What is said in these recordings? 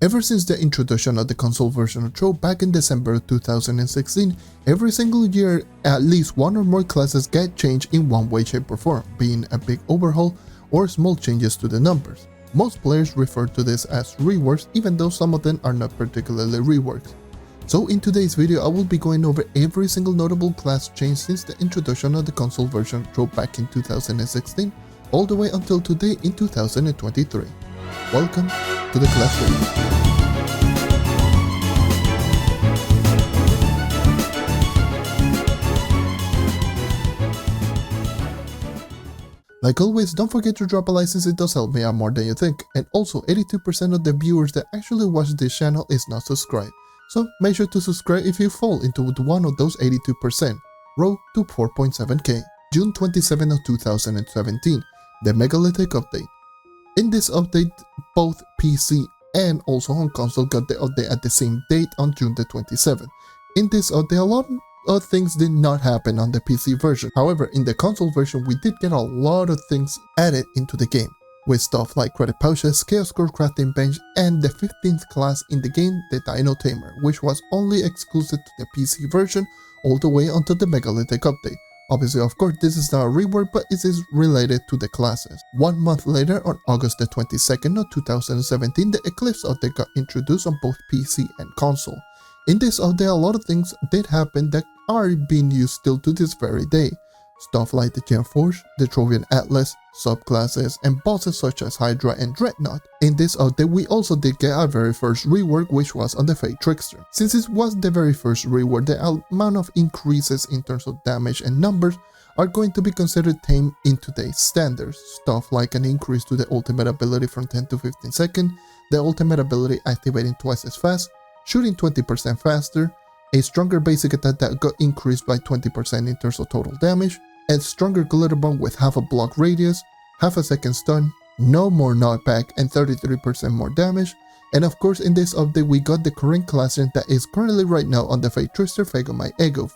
Ever since the introduction of the console version of Trove back in December of 2016, every single year at least one or more classes get changed in one way, shape or form, being a big overhaul or small changes to the numbers. Most players refer to this as reworks, even though some of them are not particularly reworks. So in today's video I will be going over every single notable class change since the introduction of the console version of Trove back in 2016, all the way until today in 2023. Welcome to the class review. Like always, don't forget to drop a like since it does help me out more than you think, and also 82% of the viewers that actually watch this channel is not subscribed, so make sure to subscribe if you fall into one of those 82%. Road to 4.7k. June 27 of 2017, the Megalithic update. In this update, both PC and also on console got the update at the same date on June the 27th. In this update, a lot of things did not happen on the PC version. However, in the console version, we did get a lot of things added into the game, with stuff like credit pouches, chaos core crafting bench, and the 15th class in the game, the Dino Tamer, which was only exclusive to the PC version all the way until the Megalithic update. Obviously, of course, this is not a rework, but it is related to the classes. 1 month later, on August the 22nd of 2017, the Eclipse update got introduced on both PC and console. In this update, a lot of things did happen that are being used still to this very day. Stuff like the Gem Forge, the Trovian Atlas, subclasses, and bosses such as Hydra and Dreadnought. In this update, we also did get our very first rework, which was on the Fae Trickster. Since it was the very first rework, the amount of increases in terms of damage and numbers are going to be considered tame in today's standards. Stuff like an increase to the ultimate ability from 10 to 15 seconds, the ultimate ability activating twice as fast, shooting 20% faster, a stronger basic attack that got increased by 20% in terms of total damage, a stronger glitter bomb with half a block radius, half a second stun, no more knockback, and 33% more damage. And of course, in this update, we got the current classroom that is currently right now on the Fae Trickster Ego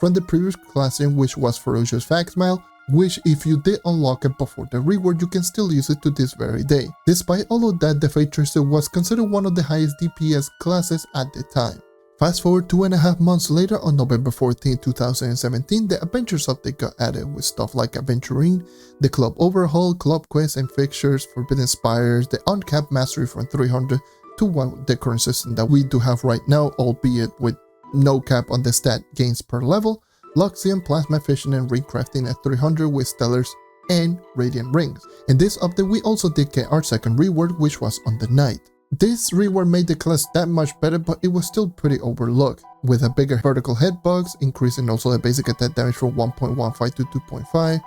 from the previous classroom, which was Ferocious Fagsmile, which if you did unlock it before the rework, you can still use it to this very day. Despite all of that, the Fae Trickster was considered one of the highest DPS classes at the time. Fast forward 2.5 months later, on November 14, 2017, the Adventures update got added with stuff like Aventurine, the Club Overhaul, Club Quests and Fixtures, Forbidden Spires, the Uncapped Mastery from 300 to the current system that we do have right now, albeit with no cap on the stat gains per level, Luxian, Plasma Fission and Ring Crafting at 300 with Stellars and Radiant Rings. In this update, we also did get our second rework, which was on the Knight. This rework made the class that much better, but it was still pretty overlooked, with a bigger vertical head bugs, increasing also the basic attack damage from 1.15 to 2.5,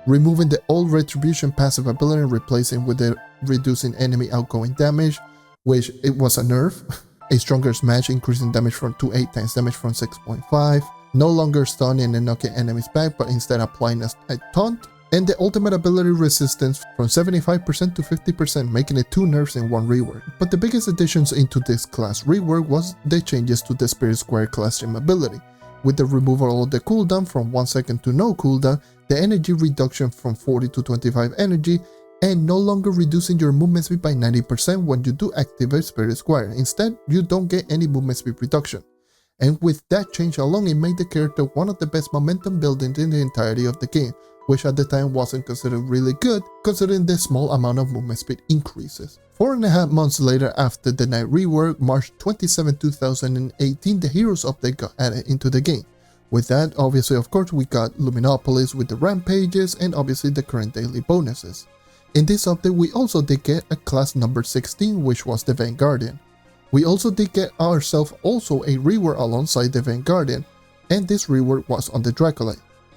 removing the old Retribution passive ability and replacing with the reducing enemy outgoing damage, which it was a nerf, a stronger smash increasing damage from 2.8 times damage from 6.5, no longer stunning and knocking enemies back, but instead applying a taunt, and the ultimate ability resistance from 75% to 50%, making it 2 nerfs in one rework. But the biggest additions into this class rework was the changes to the Spirit Square class gem ability, with the removal of the cooldown from 1 second to no cooldown, the energy reduction from 40 to 25 energy, and no longer reducing your movement speed by 90% when you do activate Spirit Square. Instead, you don't get any movement speed reduction. And with that change alone, it made the character one of the best momentum buildings in the entirety of the game, which at the time wasn't considered really good, considering the small amount of movement speed increases. 4.5 months later, after the Knight rework, March 27, 2018, the Heroes update got added into the game. With that, obviously, of course, we got Luminopolis with the rampages and obviously the current daily bonuses. In this update, we also did get a class number 16, which was the Vanguardian. We also did get ourselves also a rework alongside the Vanguardian, and this rework was on the Draco.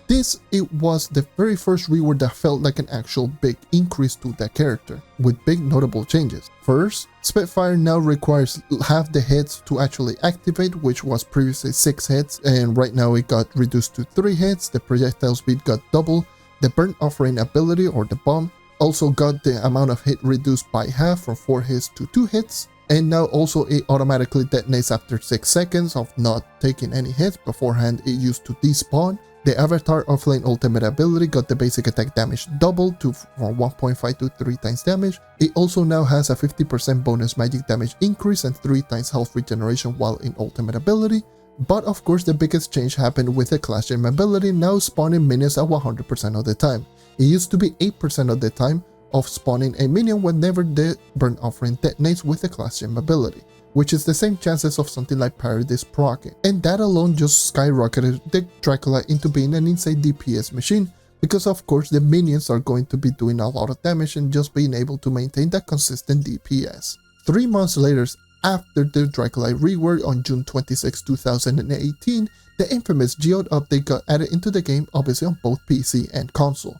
It was the very first rework that felt like an actual big increase to that character, with big notable changes. First, Spitfire now requires half the hits to actually activate, which was previously 6 hits, and right now it got reduced to 3 hits. The projectile speed got double. The burn offering ability, or the bomb, also got the amount of hit reduced by half from 4 hits to 2 hits. And now also it automatically detonates after 6 seconds of not taking any hits. Beforehand it used to despawn. The Avatar Offlane ultimate ability got the basic attack damage doubled from 1.5 to 3 times damage. It also now has a 50% bonus magic damage increase and 3 times health regeneration while in ultimate ability. But of course the biggest change happened with the Class Gem ability now spawning minions at 100% of the time. It used to be 8% of the time of spawning a minion whenever the Burnt Offering detonates with the Class Gem ability, which is the same chances of something like Paradise proccing. And that alone just skyrocketed the Dracula into being an insane DPS machine, because of course the minions are going to be doing a lot of damage and just being able to maintain that consistent DPS. 3 months later, after the Dracula rework on June 26, 2018, the infamous Geode update got added into the game, obviously on both PC and console.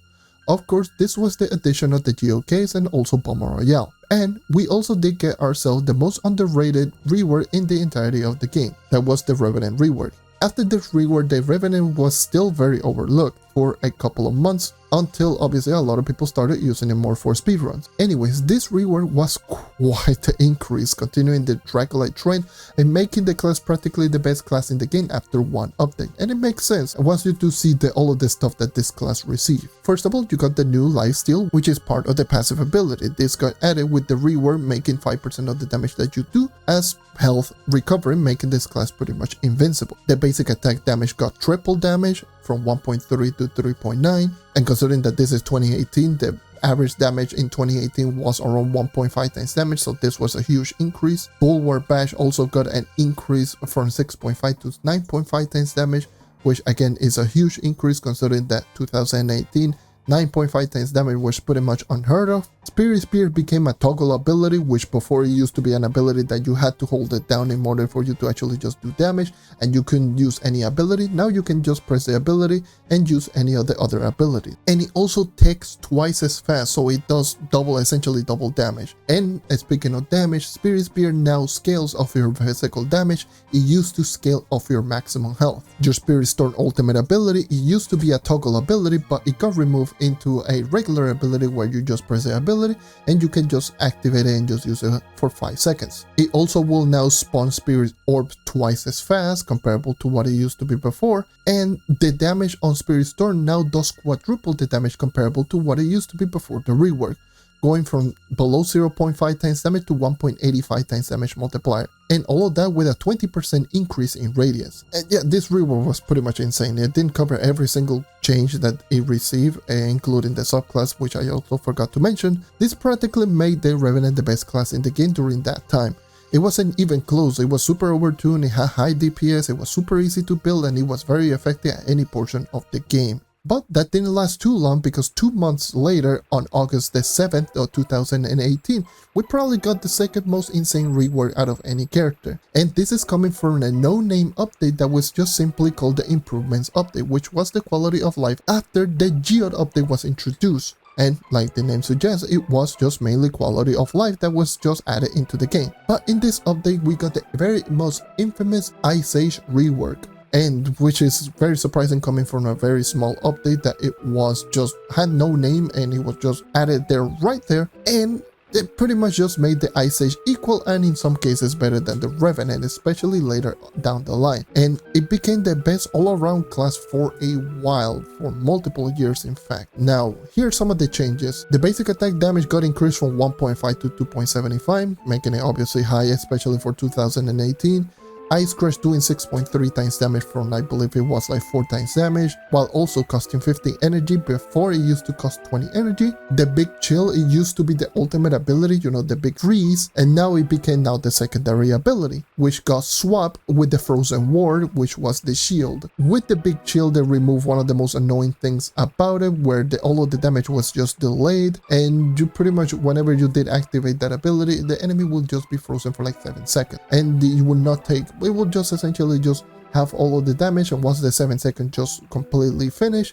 Of course, this was the addition of the Geode case and also Bomber Royale. And we also did get ourselves the most underrated rework in the entirety of the game. That was the Revenant Rework. After this rework, the Revenant was still very overlooked for a couple of months, until obviously a lot of people started using it more for speedruns. Anyways, this rework was quite an increase, continuing the Dracolite trend and making the class practically the best class in the game after one update. And it makes sense once you do see all of the stuff that this class received. First of all, you got the new lifesteal, which is part of the passive ability. This got added with the rework, making 5% of the damage that you do as health recovery, making this class pretty much invincible. The basic attack damage got triple damage from 1.3 to 3.9, and considering that this is 2018, the average damage in 2018 was around 1.5 times damage, so this was a huge increase. Bulwark Bash also got an increase from 6.5 to 9.5 times damage, which again is a huge increase considering that 2018 9.5 times damage was pretty much unheard of. Spirit Spear became a toggle ability, which before it used to be an ability that you had to hold it down in order for you to actually just do damage, and you couldn't use any ability. Now you can just press the ability and use any of the other abilities. And it also takes twice as fast, so it does essentially double damage. And speaking of damage, Spirit Spear now scales off your physical damage. It used to scale off your maximum health. Your Spirit Storm ultimate ability, it used to be a toggle ability, but it got removed into a regular ability where you just press the ability and you can just activate it and just use it for 5 seconds. It also will now spawn Spirit Orb twice as fast comparable to what it used to be before, and the damage on Spirit Storm now does quadruple the damage comparable to what it used to be before the rework, going from below 0.5 times damage to 1.85 times damage multiplier, and all of that with a 20% increase in radius. And yeah, this rework was pretty much insane. It didn't cover every single change that it received, including the subclass, which I also forgot to mention. This practically made the Revenant the best class in the game during that time. It wasn't even close. It was super overtuned, it had high DPS, it was super easy to build, and it was very effective at any portion of the game. But that didn't last too long, because 2 months later, on August the 7th of 2018, we probably got the second most insane rework out of any character. And this is coming from a no-name update that was just simply called the Improvements Update, which was the quality of life after the Geode update was introduced. And like the name suggests, it was just mainly quality of life that was just added into the game. But in this update, we got the very most infamous Sage Rework. And which is very surprising coming from a very small update that it was just had no name and it was just added there right there, and it pretty much just made the Ice Age equal and in some cases better than the Revenant, especially later down the line. And it became the best all-around class for a while, for multiple years in fact. Now, here are some of the changes. The basic attack damage got increased from 1.5 to 2.75, making it obviously high, especially for 2018. Ice Crush doing 6.3 times damage from, I believe it was like 4 times damage, while also costing 50 energy. Before it used to cost 20 energy. The Big Chill, it used to be the ultimate ability, you know, the big freeze, and now it became the secondary ability, which got swapped with the Frozen Ward, which was the shield. With the Big Chill, they removed one of the most annoying things about it, where all of the damage was just delayed, and you pretty much, whenever you did activate that ability, the enemy will just be frozen for like 7 seconds, and you will not take, it will just essentially just have all of the damage, and once the 7 seconds just completely finish,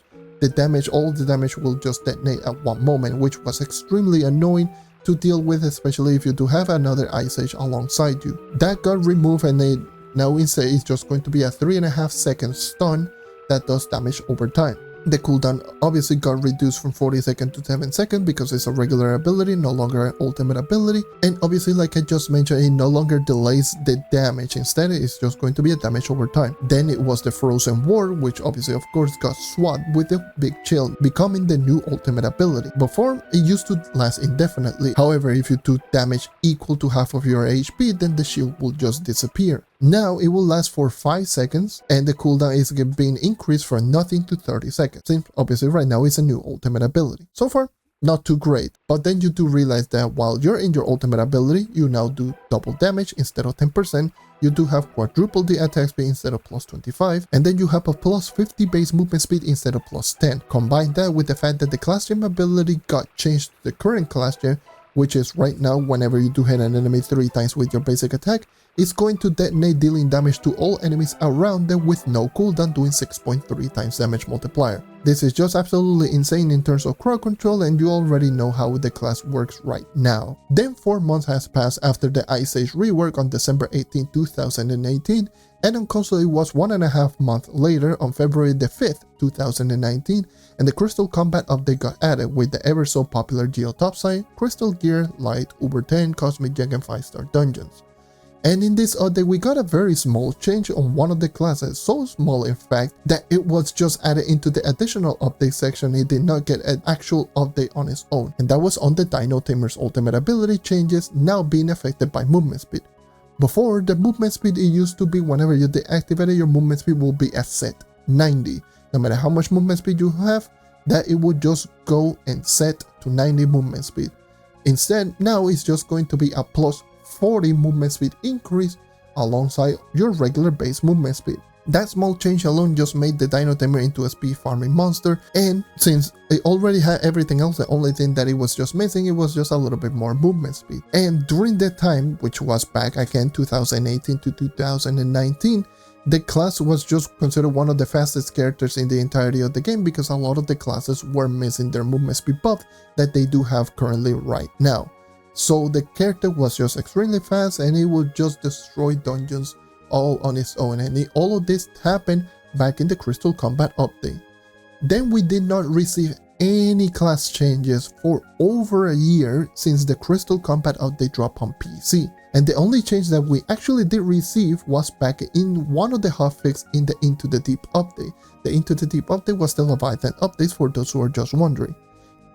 all the damage will just detonate at one moment, which was extremely annoying to deal with, especially if you do have another Ice Age alongside you. That got removed, and now instead it's just going to be a 3.5 second stun that does damage over time. The cooldown obviously got reduced from 40 seconds to 7 seconds because it's a regular ability, no longer an ultimate ability. And obviously, like I just mentioned, it no longer delays the damage. Instead, it's just going to be a damage over time. Then it was the Frozen Ward, which obviously, of course, got swapped with the Big Chill, becoming the new ultimate ability. Before, it used to last indefinitely. However, if you took damage equal to half of your HP, then the shield will just disappear. Now it will last for 5 seconds, and the cooldown is being increased from nothing to 30 seconds. Since obviously right now it's a new ultimate ability. So far, not too great, but then you do realize that while you're in your ultimate ability, you now do double damage instead of 10%, you do have quadruple the attack speed instead of plus 25, and then you have a plus 50 base movement speed instead of plus 10. Combine that with the fact that the class gem ability got changed to the current class gem, which is right now whenever you do hit an enemy 3 times with your basic attack, it's going to detonate, dealing damage to all enemies around them with no cooldown, doing 6.3 times damage multiplier. This is just absolutely insane in terms of crowd control, and you already know how the class works right now. Then 4 months has passed after the Sage Rework on December 18, 2018, and on console it was 1.5 months later on February the 5th, 2019, and the Crystal Combat update got added with the ever so popular Geo Topside, Crystal Gear, Light, Uber 10, Cosmic Gem, and 5-star dungeons. And in this update, we got a very small change on one of the classes, so small in fact that it was just added into the additional update section. It did not get an actual update on its own, and that was on the Dino Tamer's ultimate ability changes now being affected by movement speed. Before, the movement speed it used to be whenever you deactivate it, your movement speed will be at set 90. No matter how much movement speed you have, that it would just go and set to 90 movement speed. Instead, now it's just going to be a plus 40 movement speed increase alongside your regular base movement speed. That small change alone just made the Dino Tamer into a speed farming monster, and since it already had everything else, the only thing that it was just missing, it was just a little bit more movement speed. And during that time, which was back again 2018 to 2019, the class was just considered one of the fastest characters in the entirety of the game because a lot of the classes were missing their movement speed buff that they do have currently right now. So the character was just extremely fast, and it would just destroy dungeons all on its own, and all of this happened back in the Crystal Combat update. Then we did not receive any class changes for over a year since the Crystal Combat update dropped on PC, and the only change that we actually did receive was back in one of the hotfixes in the Into the Deep update. The Into the Deep update was the Leviathan update for those who are just wondering.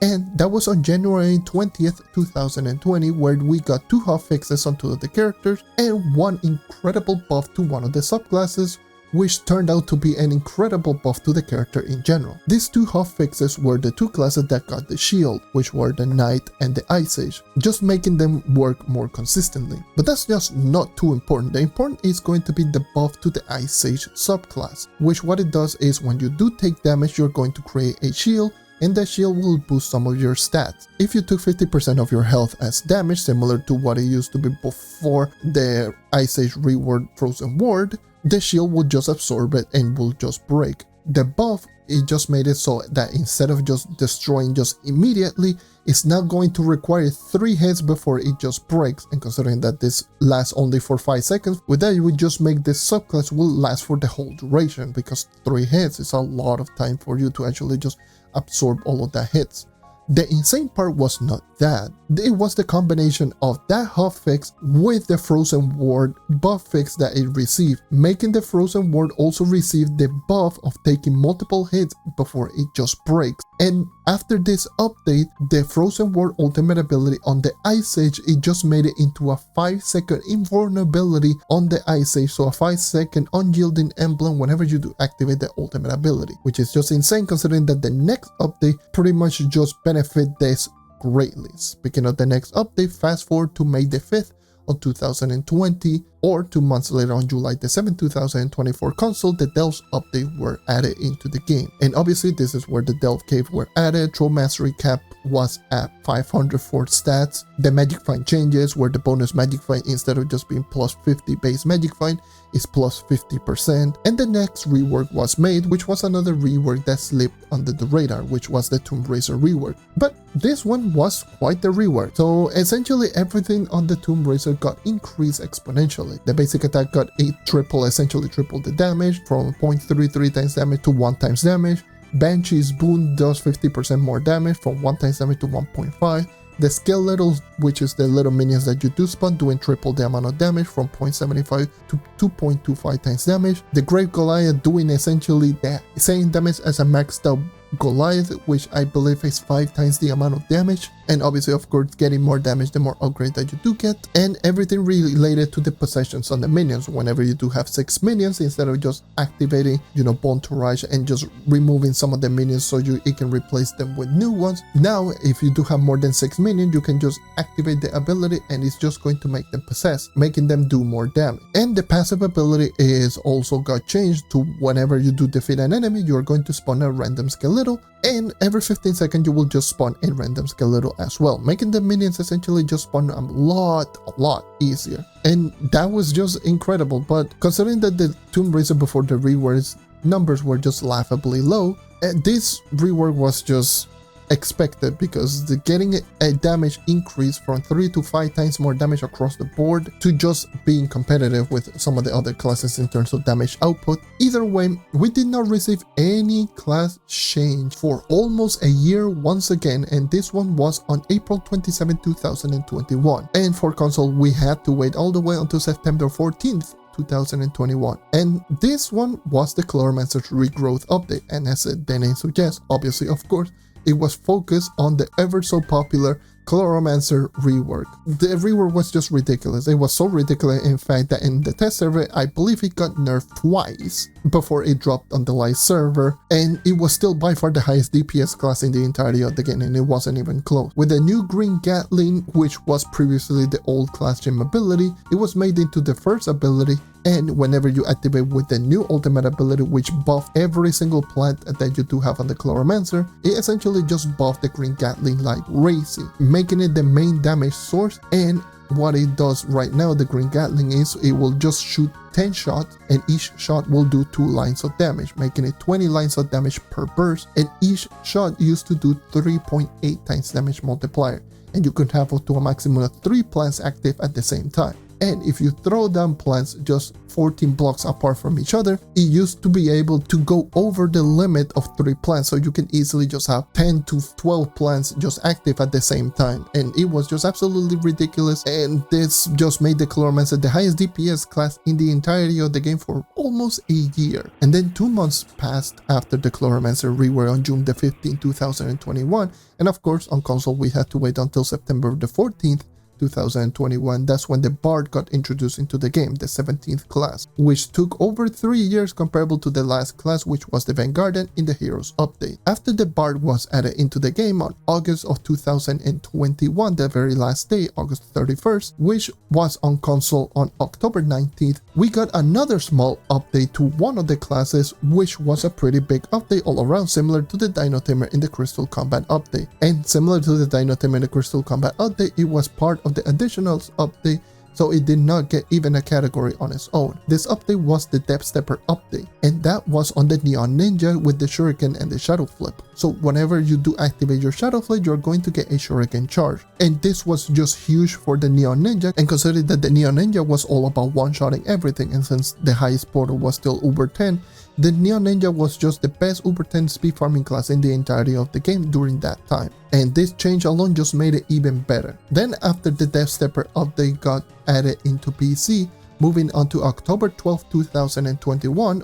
And that was on January 20th, 2020, where we got 2 hotfixes on 2 of the characters and 1 incredible buff to one of the subclasses, which turned out to be an incredible buff to the character in general. These 2 hotfixes were the 2 classes that got the shield, which were the Knight and the Ice Age, just making them work more consistently. But that's just not too important. The important is going to be the buff to the Ice Age subclass, which what it does is when you do take damage, you're going to create a shield, and the shield will boost some of your stats. If you took 50% of your health as damage, similar to what it used to be before the Ice Age Rework Frozen Ward, the shield will just absorb it and will just break. The buff, it just made it so that instead of just destroying just immediately, it's now going to require 3 hits before it just breaks, and considering that this lasts only for 5 seconds, with that you would just make this subclass will last for the whole duration, because 3 hits is a lot of time for you to actually just absorb all of that hits. The insane part was not that, it was the combination of that hotfix with the Frozen Ward buff fix that it received, making the Frozen Ward also receive the buff of taking multiple hits before it just breaks. And after this update, the Frozen Ward ultimate ability on the Ice Age, it just made it into a 5-second invulnerability on the Ice Age, so a 5-second unyielding emblem whenever you do activate the ultimate ability, which is just insane considering that the next update pretty much just benefit this greatly. Speaking of the next update, fast forward to May the 5th of 2020, or 2 months later on July the 7th, 2024 console, the Delves update were added into the game. And obviously this is where the Delve Cave were added. Trove Mastery Cap was at 504 stats. The Magic Find changes, where the bonus Magic Find, instead of just being plus 50 base Magic Find, is plus 50%. And the next rework was made, which was another rework that slipped under the radar, which was the Boomeranger Rework. But this one was quite the rework. So essentially everything on the Boomeranger got increased exponentially. The basic attack got essentially triple the damage, from 0.33 times damage to 1 times damage. Banshee's Boon does 50% more damage from 1 times damage to 1.5. The Skeletals, which is the little minions that you do spawn, doing triple the amount of damage from 0.75 to 2.25 times damage. The Great Goliath doing essentially the same damage as a maxed out Goliath, which I believe is 5 times the amount of damage, and obviously of course getting more damage the more upgrade that you do get, and everything related to the possessions on the minions. Whenever you do have 6 minions, instead of just activating, you know, Bone Tourage and just removing some of the minions so it can replace them with new ones, now if you do have more than 6 minions, you can just activate the ability and it's just going to make them possess, making them do more damage. And the passive ability is also got changed to whenever you do defeat an enemy, you're going to spawn a random skeletal, and every 15 seconds you will just spawn a random skeletal as well, making the minions essentially just spawn a lot easier. And that was just incredible. But considering that the Tomb Raider before the reworks numbers were just laughably low, this rework was just expected, because getting a damage increase from 3 to 5 times more damage across the board to just being competitive with some of the other classes in terms of damage output. Either way, we did not receive any class change for almost a year once again, and this one was on April 27, 2021. And for console, we had to wait all the way until September 14th, 2021, and this one was the Chloromancer Regrowth update. And as the name suggests, obviously of course, it was focused on the ever so popular Chloromancer Rework. The rework was just ridiculous. It was so ridiculous, in fact, that in the test server, I believe it got nerfed twice before it dropped on the live server, and it was still by far the highest DPS class in the entirety of the game, and it wasn't even close. With the new Green Gatling, which was previously the old class gem ability, it was made into the first ability, and whenever you activate with the new ultimate ability, which buffed every single plant that you do have on the Chloromancer, it essentially just buffed the Green Gatling like crazy, making it the main damage source. And what it does right now, the Green Gatling, is it will just shoot 10 shots, and each shot will do 2 lines of damage, making it 20 lines of damage per burst, and each shot used to do 3.8 times damage multiplier, and you could have up to a maximum of 3 plants active at the same time. And if you throw down plants just 14 blocks apart from each other, it used to be able to go over the limit of 3 plants, so you can easily just have 10 to 12 plants just active at the same time. And it was just absolutely ridiculous, and this just made the Chloromancer the highest DPS class in the entirety of the game for almost a year. And then 2 months passed after the Chloromancer Rework on June the 15th, 2021, and of course on console we had to wait until September the 14th, 2021. That's when the Bard got introduced into the game, the 17th class, which took over 3 years comparable to the last class, which was the Vanguardian in the Heroes update. After the Bard was added into the game on August of 2021, the very last day, August 31st, which was on console on October 19th, we got another small update to one of the classes, which was a pretty big update all around, similar to the Dino Tamer in the Crystal Combat update. And similar to the Dino Tamer in the Crystal Combat update, it was part of the additionals update, so it did not get even a category on its own. This update was the Depth Stepper update, and that was on the Neon Ninja with the Shuriken and the Shadow Flip. So whenever you do activate your Shadow Flip, you're going to get a Shuriken charge. And this was just huge for the Neon Ninja, and considering that the Neon Ninja was all about one-shotting everything, and since the highest portal was still Uber 10, the Neon Ninja was just the best Uber 10 speed farming class in the entirety of the game during that time. And this change alone just made it even better. Then after the Death Stepper update got added into PC, moving on to October 12, 2021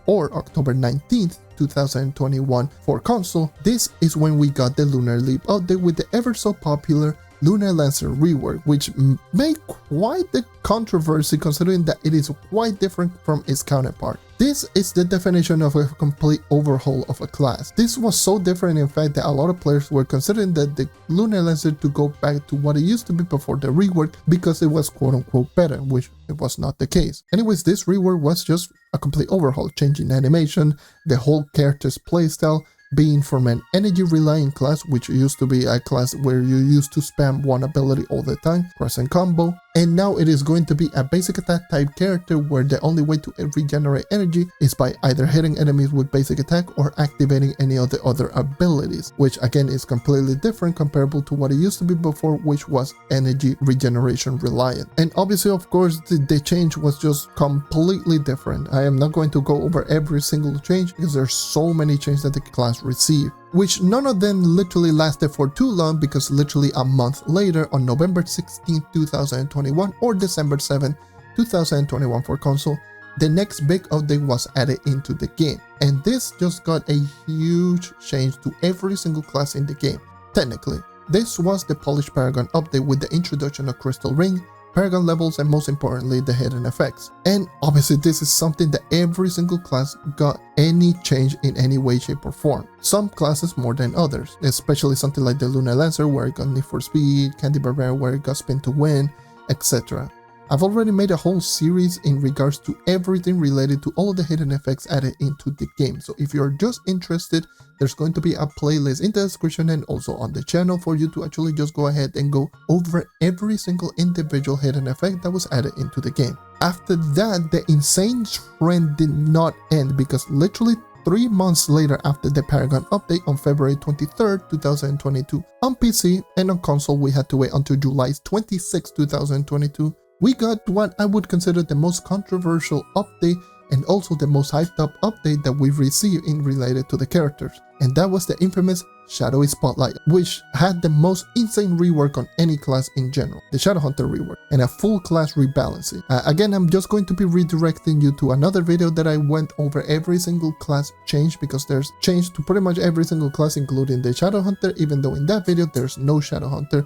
or October 19th, 2021 for console, this is when we got the Lunar Leap update with the ever so popular Chloromancer Rework, which made quite the controversy considering that it is quite different from its counterpart. This is the definition of a complete overhaul of a class. This was so different, in fact, that a lot of players were considering that the Chloromancer to go back to what it used to be before the rework because it was quote-unquote better, which it was not the case. Anyways, this rework was just a complete overhaul, changing animation, the whole character's playstyle, being from an energy relying class, which used to be a class where you used to spam one ability all the time, press and combo, and now it is going to be a basic attack type character where the only way to regenerate energy is by either hitting enemies with basic attack or activating any of the other abilities, which again is completely different comparable to what it used to be before, which was energy regeneration reliant. And obviously, of course, the change was just completely different. I am not going to go over every single change because there's so many changes that the class received, which none of them literally lasted for too long, because literally a month later on November 16, 2021 or December 7, 2021 for console, the next big update was added into the game, and this just got a huge change to every single class in the game. Technically, this was the Polished Paragon update with the introduction of Crystal Ring, Paragon levels, and most importantly the hidden effects. And obviously this is something that every single class got any change in any way, shape or form. Some classes more than others, especially something like the Lunar Lancer where it got Need for Speed, Candy Barbarian where it got Spin to Win, etc. I've already made a whole series in regards to everything related to all of the hidden effects added into the game. So if you're just interested, there's going to be a playlist in the description and also on the channel for you to actually just go ahead and go over every single individual hidden effect that was added into the game. After that, the insane trend did not end, because literally 3 months later after the Paragon update on February 23rd, 2022 on PC, and on console we had to wait until July 26, 2022, we got what I would consider the most controversial update and also the most hyped up update that we've received in related to the characters, and that was the infamous Shadowy Spotlight, which had the most insane rework on any class in general, the Shadowhunter rework, and a full class rebalancing. Again, I'm just going to be redirecting you to another video that I went over every single class change, because there's change to pretty much every single class including the Shadowhunter, even though in that video there's no Shadowhunter.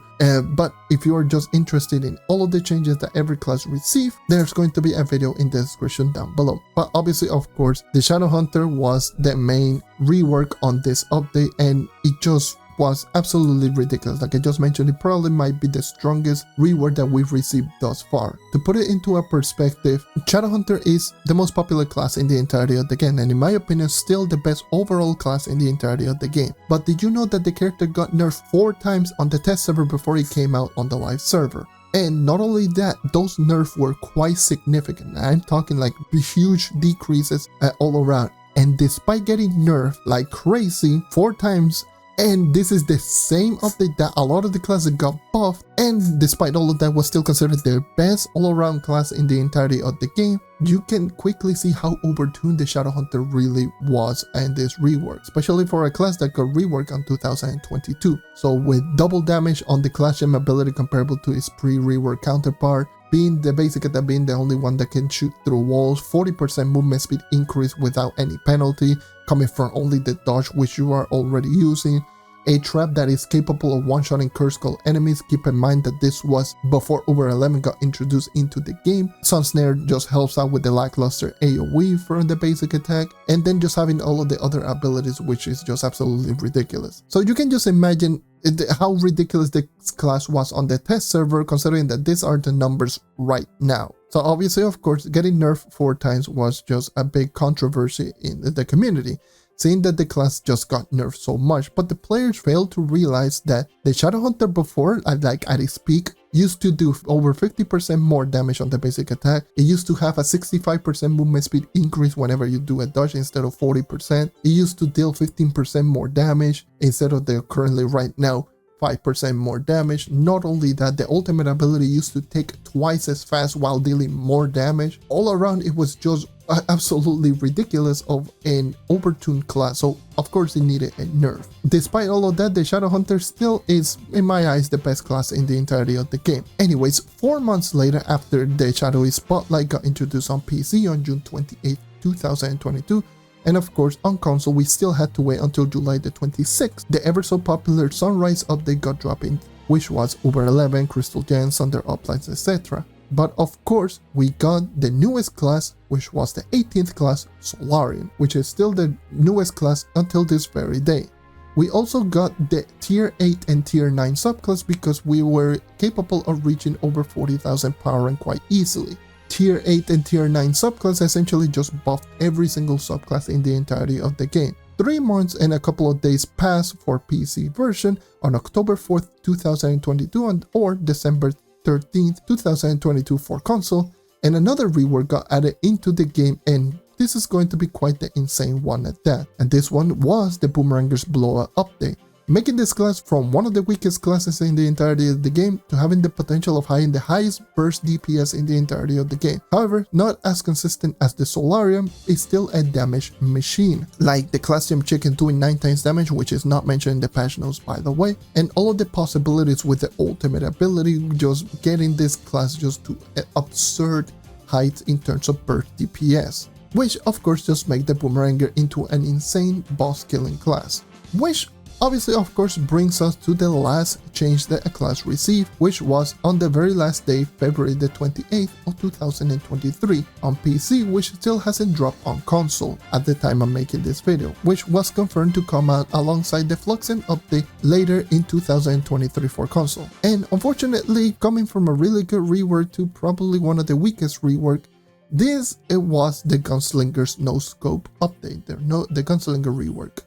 But if you are just interested in all of the changes that every class received, there's going to be a video in the description down below. But obviously, of course, the Shadowhunter was the main rework on this update, and it just was absolutely ridiculous. Like I just mentioned, it probably might be the strongest rework that we've received thus far. To put it into a perspective, Shadowhunter is the most popular class in the entirety of the game, and in my opinion still the best overall class in the entirety of the game. But did you know that the character got nerfed 4 times on the test server before it came out on the live server? And not only that, those nerfs were quite significant. I'm talking like huge decreases all around. And despite getting nerfed like crazy 4 times, and this is the same update that a lot of the classes got buffed, and despite all of that was still considered the best all-around class in the entirety of the game, you can quickly see how overtuned the Shadowhunter really was in this rework, especially for a class that got reworked on 2022. So with double damage on the class gem ability comparable to its pre-rework counterpart, being the basic attack being the only one that can shoot through walls, 40% movement speed increase without any penalty, coming from only the dodge which you are already using, a trap that is capable of one-shotting Curse Skull enemies. Keep in mind that this was before Uber 11 got introduced into the game. Sun Snare just helps out with the lackluster AoE from the basic attack, and then just having all of the other abilities, which is just absolutely ridiculous. So you can just imagine how ridiculous this class was on the test server, considering that these are the numbers right now. So obviously, of course, getting nerfed 4 times was just a big controversy in the community, seeing that the class just got nerfed so much. But the players failed to realize that the Shadowhunter before, like at its peak, used to do over 50% more damage on the basic attack. It used to have a 65% movement speed increase whenever you do a dodge instead of 40%. It used to deal 15% more damage instead of the currently right now 5% more damage. Not only that, the ultimate ability used to take twice as fast while dealing more damage. All around, it was just absolutely ridiculous of an overtuned class, so of course it needed a nerf. Despite all of that, the Shadowhunter still is, in my eyes, the best class in the entirety of the game. Anyways, 4 months later, after the Shadowy Spotlight got introduced on PC on June 28, 2022, and of course on console we still had to wait until July the 26th, the ever so popular Sunrise update got dropped in, which was Uber 11, Crystal Gems, Thunder Uplines, etc. But of course, we got the newest class, which was the 18th class, Solarion, which is still the newest class until this very day. We also got the Tier 8 and Tier 9 subclass because we were capable of reaching over 40,000 power rank quite easily. Tier 8 and Tier 9 subclass essentially just buffed every single subclass in the entirety of the game. 3 months and a couple of days passed for PC version on October 4th, 2022 or December 13th, 2022 for console, and another rework got added into the game, and this is going to be quite the insane one at that. And this one was the Boomeranger's Blowout update, making this class from one of the weakest classes in the entirety of the game to having the potential of having the highest burst DPS in the entirety of the game. However, not as consistent as the Solarion, is still a damage machine, like the class gem chicken doing 9 times damage, which is not mentioned in the patch notes by the way, and all of the possibilities with the ultimate ability, just getting this class just to absurd heights in terms of burst DPS, which of course just make the Boomeranger into an insane boss killing class, which obviously of course brings us to the last change that a class received, which was on the very last day, February the 28th of 2023 on PC, which still hasn't dropped on console at the time I'm making this video, which was confirmed to come out alongside the Fluxen update later in 2023 for console. And unfortunately, coming from a really good rework to probably one of the weakest rework, it was the Gunslinger's no scope update, the Gunslinger Rework.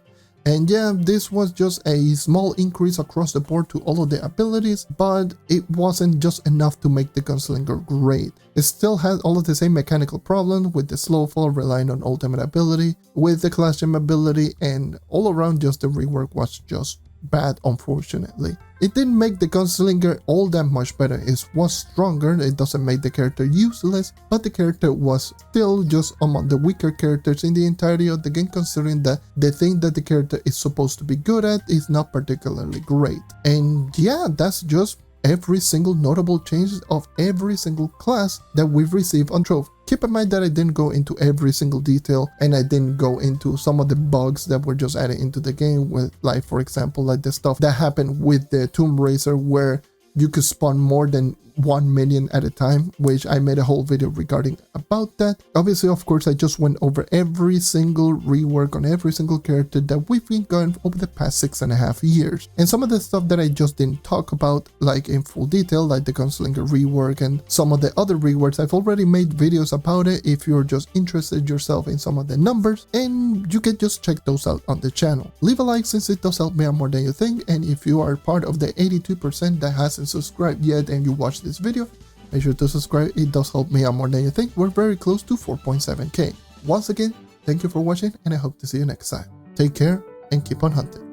And yeah, this was just a small increase across the board to all of the abilities, but it wasn't just enough to make the Gunslinger great. It still had all of the same mechanical problems with the slow fall relying on ultimate ability, with the class gem ability, and all around just the rework was just bad, unfortunately. It didn't make the Gunslinger all that much better. It was stronger, it doesn't make the character useless, but the character was still just among the weaker characters in the entirety of the game, considering that the thing that the character is supposed to be good at is not particularly great. And yeah, that's just every single notable change of every single class that we've received on Trove. Keep in mind that I didn't go into every single detail, and I didn't go into some of the bugs that were just added into the game, with, like, for example, like the stuff that happened with the Tomb Raider where you could spawn more than 1 million at a time, which I made a whole video regarding about that. Obviously, of course, I just went over every single rework on every single character that we've been going over the past 6.5 years. And some of the stuff that I just didn't talk about, like in full detail, like the Gunslinger Rework and some of the other reworks, I've already made videos about it if you're just interested yourself in some of the numbers, and you can just check those out on the channel. Leave a like since it does help me out more than you think, and if you are part of the 82% that hasn't subscribed yet and you watch this video, make sure to subscribe. It does help me out more than you think. We're very close to 4.7k. Once again, thank you for watching, and I hope to see you next time. Take care and keep on hunting.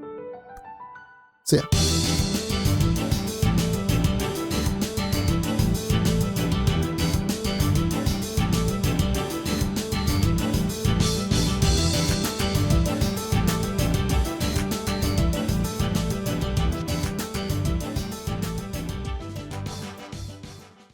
See ya.